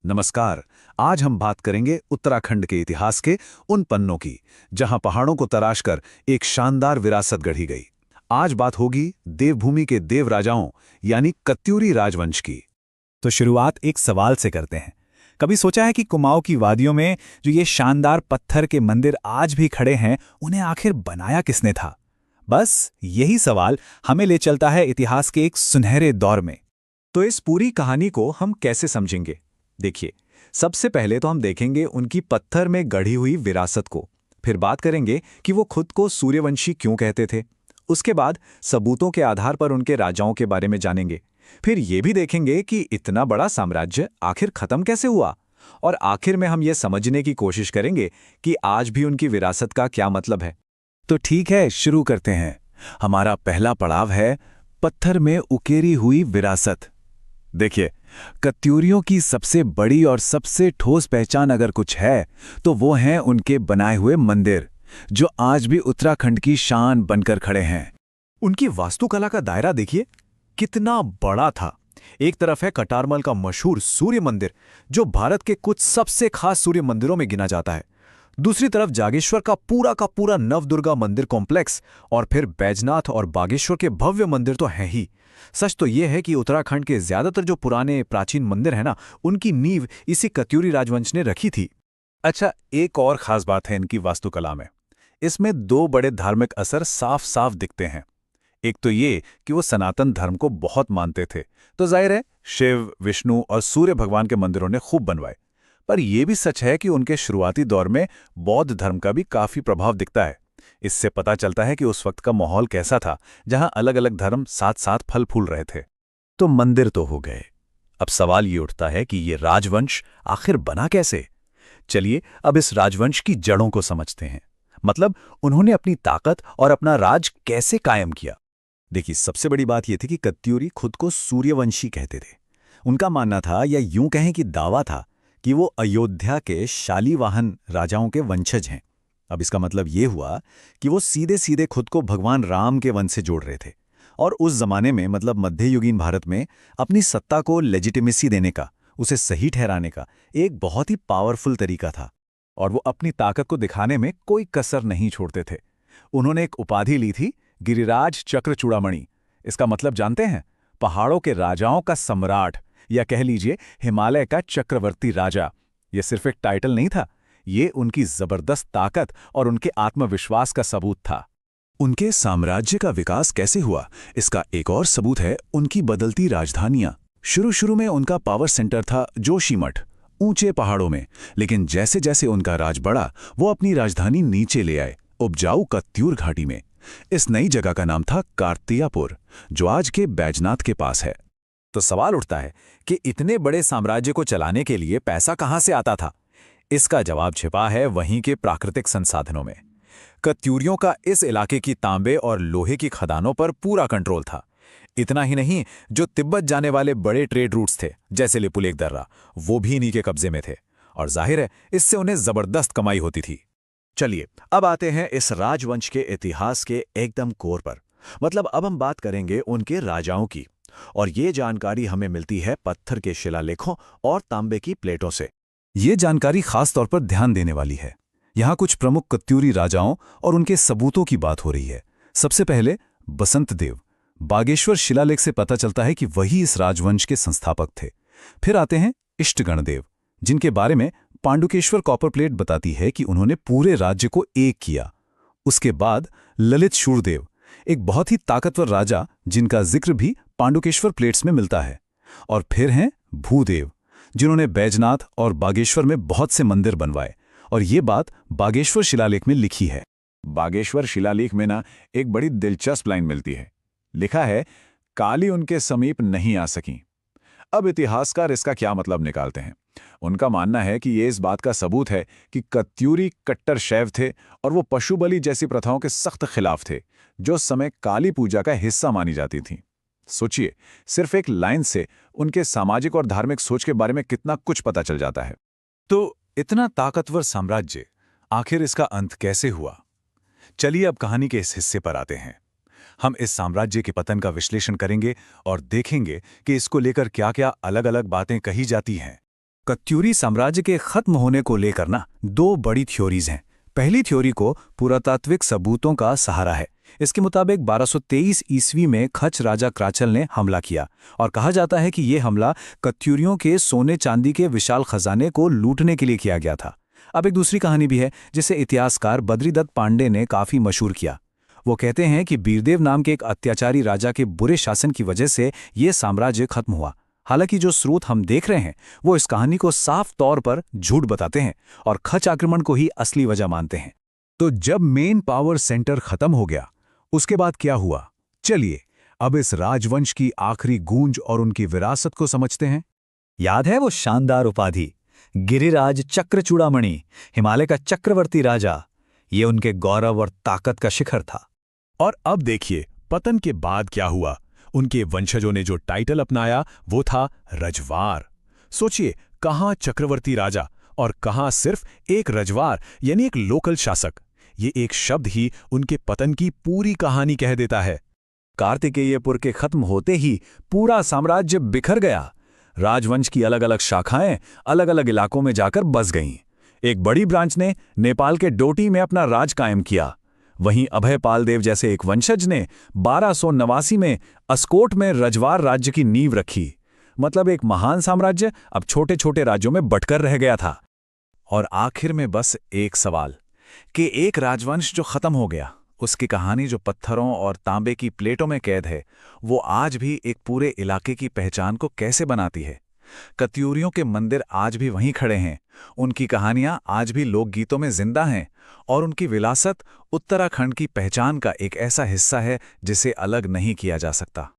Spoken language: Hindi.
नमस्कार। आज हम बात करेंगे उत्तराखंड के इतिहास के उन पन्नों की जहां पहाड़ों को तराशकर एक शानदार विरासत गढ़ी गई। आज बात होगी देवभूमि के देव राजाओं यानी कत्यूरी राजवंश की। तो शुरुआत एक सवाल से करते हैं। कभी सोचा है कि कुमाऊं की वादियों में जो ये शानदार पत्थर के मंदिर आज भी खड़े हैं, उन्हें आखिर बनाया किसने था? बस यही सवाल हमें ले चलता है इतिहास के एक सुनहरे दौर में। तो इस पूरी कहानी को हम कैसे समझेंगे? देखिए, सबसे पहले तो हम देखेंगे उनकी पत्थर में गढ़ी हुई विरासत को। फिर बात करेंगे कि वो खुद को सूर्यवंशी क्यों कहते थे। उसके बाद सबूतों के आधार पर उनके राजाओं के बारे में जानेंगे। फिर ये भी देखेंगे कि इतना बड़ा साम्राज्य आखिर खत्म कैसे हुआ। और आखिर में हम ये समझने की कोशिश करेंगे कि आज भी उनकी विरासत का क्या मतलब है। तो ठीक है, शुरू करते हैं। हमारा पहला पड़ाव है पत्थर में उकेरी हुई विरासत। देखिए, कत्यूरियों की सबसे बड़ी और सबसे ठोस पहचान अगर कुछ है तो वो हैं उनके बनाए हुए मंदिर, जो आज भी उत्तराखंड की शान बनकर खड़े हैं। उनकी वास्तुकला का दायरा देखिए, कितना बड़ा था। एक तरफ है कटारमल का मशहूर सूर्य मंदिर, जो भारत के कुछ सबसे खास सूर्य मंदिरों में गिना जाता है। दूसरी तरफ जागेश्वर का पूरा नवदुर्गा मंदिर कॉम्प्लेक्स, और फिर बैजनाथ और बागेश्वर के भव्य मंदिर तो हैं ही। सच तो यह है कि उत्तराखंड के ज्यादातर जो पुराने प्राचीन मंदिर हैं ना, उनकी नींव इसी कत्यूरी राजवंश ने रखी थी। अच्छा, एक और खास बात है इनकी वास्तुकला में। इसमें दो बड़े धार्मिक असर साफ साफ दिखते हैं। एक तो ये कि वो सनातन धर्म को बहुत मानते थे, तो जाहिर है शिव, विष्णु और सूर्य भगवान के मंदिरों ने खूब बनवाए। पर यह भी सच है कि उनके शुरुआती दौर में बौद्ध धर्म का भी काफी प्रभाव दिखता है। इससे पता चलता है कि उस वक्त का माहौल कैसा था, जहां अलग अलग धर्म साथ साथ फल फूल रहे थे। तो मंदिर तो हो गए। अब सवाल ये उठता है कि ये राजवंश आखिर बना कैसे। चलिए अब इस राजवंश की जड़ों को समझते हैं। मतलब उन्होंने अपनी ताकत और अपना राज कैसे कायम किया। देखिए, सबसे बड़ी बात यह थी कि कत्यूरी खुद को सूर्यवंशी कहते थे। उनका मानना था, या यूं कहें कि दावा था, कि वो अयोध्या के शालीवाहन राजाओं के वंशज हैं। अब इसका मतलब ये हुआ कि वो सीधे सीधे खुद को भगवान राम के वंश से जोड़ रहे थे। और उस जमाने में, मतलब मध्ययुगीन भारत में, अपनी सत्ता को लेजिटिमेसी देने का, उसे सही ठहराने का एक बहुत ही पावरफुल तरीका था। और वो अपनी ताकत को दिखाने में कोई कसर नहीं छोड़ते थे। उन्होंने एक उपाधि ली थी, गिरिराज चक्र चूड़ामणि। इसका मतलब जानते हैं? पहाड़ों के राजाओं का सम्राट, या कह लीजिए हिमालय का चक्रवर्ती राजा। यह सिर्फ एक टाइटल नहीं था, ये उनकी जबरदस्त ताकत और उनके आत्मविश्वास का सबूत था। उनके साम्राज्य का विकास कैसे हुआ, इसका एक और सबूत है उनकी बदलती राजधानियां। शुरू में उनका पावर सेंटर था जोशीमठ, ऊंचे पहाड़ों में। लेकिन जैसे जैसे उनका राज बढ़ा, वो अपनी राजधानी नीचे ले आए, उपजाऊ कत्यूर घाटी में। इस नई जगह का नाम था कार्तियापुर, जो आज के बैजनाथ के पास है। तो सवाल उठता है कि इतने बड़े साम्राज्य को चलाने के लिए पैसा कहां से आता था? इसका जवाब छिपा है वहीं के प्राकृतिक संसाधनों में। कत्यूरियों का इस इलाके की तांबे और लोहे की खदानों पर पूरा कंट्रोल था। इतना ही नहीं, जो तिब्बत जाने वाले बड़े ट्रेड रूट्स थे, जैसे लिपुलेख दर्रा, वो भी इन्हीं के कब्जे में थे। और जाहिर है इससे उन्हें जबरदस्त कमाई होती थी। चलिए अब आते हैं इस राजवंश के इतिहास के एकदम कोर पर। मतलब अब हम बात करेंगे उनके राजाओं की। और ये जानकारी हमें मिलती है पत्थर के शिलालेखों और तांबे की प्लेटों से। ये जानकारी खास तौर पर ध्यान देने वाली है। यहाँ कुछ प्रमुख कत्यूरी राजाओं और उनके सबूतों की बात हो रही है। सबसे पहले बसंत देव। बागेश्वर शिलालेख से पता चलता है कि वही इस राजवंश के संस्थापक थे। फिर आते हैं इष्टगण देव, जिनके बारे में पांडुकेश्वर कॉपर प्लेट बताती है कि उन्होंने पूरे राज्य को एक किया। उसके बाद ललित शूरदेव, एक बहुत ही ताकतवर राजा, जिनका जिक्र भी पांडुकेश्वर प्लेट्स में मिलता है। और फिर हैं भूदेव, जिन्होंने बैजनाथ और बागेश्वर में बहुत से मंदिर बनवाए। और ये बात बागेश्वर शिलालेख में लिखी है। बागेश्वर शिलालेख में ना एक बड़ी दिलचस्प लाइन मिलती है। लिखा है, काली उनके समीप नहीं आ सकी। अब इतिहासकार इसका क्या मतलब निकालते हैं। उनका मानना है कि ये इस बात का सबूत है कि कत्यूरी कट्टर शैव थे और वो पशु बलि जैसी प्रथाओं के सख्त खिलाफ थे, जो उस समय काली पूजा का हिस्सा मानी जाती थीं। सोचिए, सिर्फ एक लाइन से उनके सामाजिक और धार्मिक सोच के बारे में कितना कुछ पता चल जाता है। तो इतना ताकतवर साम्राज्य, आखिर इसका अंत कैसे हुआ? चलिए अब कहानी के इस हिस्से पर आते हैं। हम इस साम्राज्य के पतन का विश्लेषण करेंगे और देखेंगे कि इसको लेकर क्या-क्या अलग-अलग बातें कही जाती हैं। कत्यूरी साम्राज्य के खत्म होने को लेकर ना दो बड़ी थ्योरीज हैं। पहली थ्योरी को पुरातात्विक सबूतों का सहारा है। इसके मुताबिक 1223 ईस्वी में खच राजा क्राचल ने हमला किया और कहा जाता है कि ये हमला कत्यूरियों के सोने चांदी के विशाल खजाने को लूटने के लिए किया गया था। अब एक दूसरी कहानी भी है जिसे इतिहासकार बद्रीदत्त पांडे ने काफी मशहूर किया। वो कहते हैं कि बीरदेव नाम के एक अत्याचारी राजा के बुरे शासन की वजह से ये साम्राज्य खत्म हुआ। हालांकि जो स्रोत हम देख रहे हैं वो इस कहानी को साफ तौर पर झूठ बताते हैं और खच आक्रमण को ही असली वजह मानते हैं। तो जब मेन पावर सेंटर खत्म हो गया, उसके बाद क्या हुआ? चलिए अब इस राजवंश की आखिरी गूंज और उनकी विरासत को समझते हैं। याद है वो शानदार उपाधि, गिरिराज चक्रचूड़ामणि, हिमालय का चक्रवर्ती राजा? ये उनके गौरव और ताकत का शिखर था। और अब देखिए पतन के बाद क्या हुआ। उनके वंशजों ने जो टाइटल अपनाया वो था रजवार। सोचिए, कहां चक्रवर्ती राजा और कहां सिर्फ एक रजवार यानी एक लोकल शासक। ये एक शब्द ही उनके पतन की पूरी कहानी कह देता है। कार्तिकेयपुर के खत्म होते ही पूरा साम्राज्य बिखर गया। राजवंश की अलग अलग शाखाएं अलग अलग इलाकों में जाकर बस गईं। एक बड़ी ब्रांच ने नेपाल के डोटी में अपना राज कायम किया। वहीं अभयपाल देव जैसे एक वंशज ने 1289 में अस्कोट में रजवार राज्य की नींव रखी। मतलब एक महान साम्राज्य अब छोटे छोटे राज्यों में बंटकर रह गया था। और आखिर में बस एक सवाल कि एक राजवंश जो खत्म हो गया, उसकी कहानी जो पत्थरों और तांबे की प्लेटों में कैद है, वो आज भी एक पूरे इलाके की पहचान को कैसे बनाती है? कत्यूरियों के मंदिर आज भी वहीं खड़े हैं, उनकी कहानियां आज भी लोकगीतों में जिंदा हैं और उनकी विरासत उत्तराखंड की पहचान का एक ऐसा हिस्सा है जिसे अलग नहीं किया जा सकता।